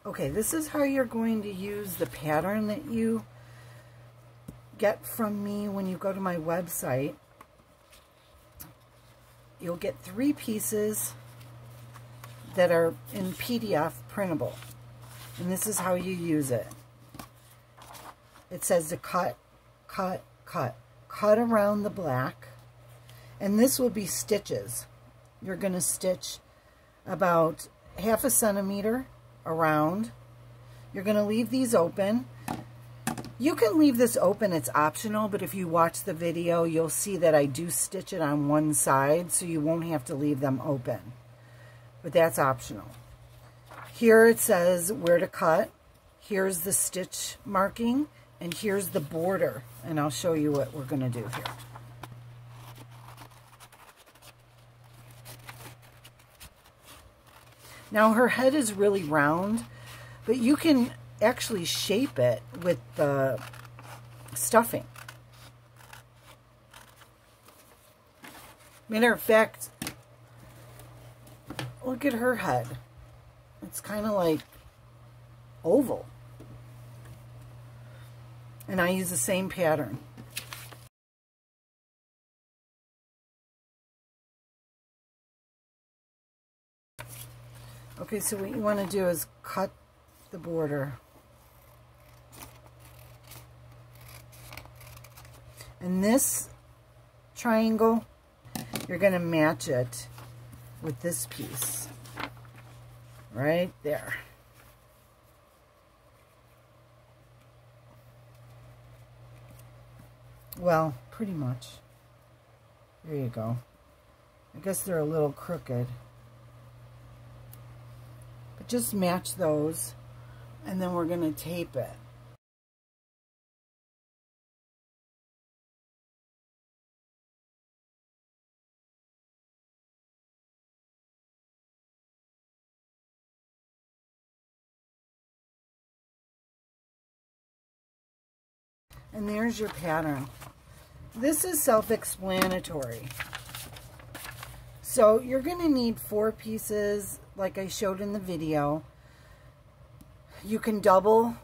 Okay, this is how you're going to use the pattern that you get from me when you go to my website. You'll get 3 pieces that are in PDF printable. And this is how you use it. It says to cut, cut, cut. Cut around the black. And this will be stitches. You're going to stitch about 1/2 centimeter around. You're going to leave these open. You can leave this open, it's optional, but if you watch the video, you'll see that I do stitch it on one side, so you won't have to leave them open. But that's optional. Here it says where to cut. Here's the stitch marking, and here's the border. And I'll show you what we're going to do here. Now her head is really round, but you can actually shape it with the stuffing. Matter of fact, look at her head. It's kind of like oval. And I use the same pattern. Okay, so what you want to do is cut the border. And this triangle, you're going to match it with this piece right there. Well, pretty much. There you go. I guess they're a little crooked. But just match those, and then we're going to tape it. And there's your pattern. This is self-explanatory. So you're going to need 4 pieces like I showed in the video. You can double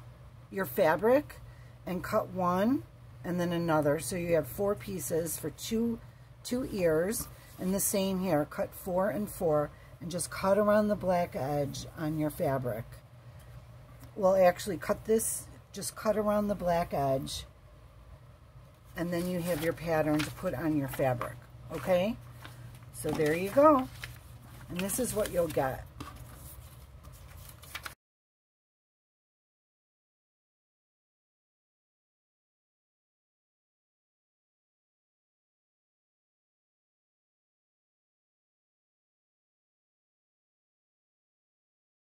your fabric and cut one and then another. So you have 4 pieces for two ears. And the same here, cut 4 and 4 and just cut around the black edge on your fabric. Well, actually cut this, just cut around the black edge. And then you have your pattern to put on your fabric, okay? So there you go. And this is what you'll get.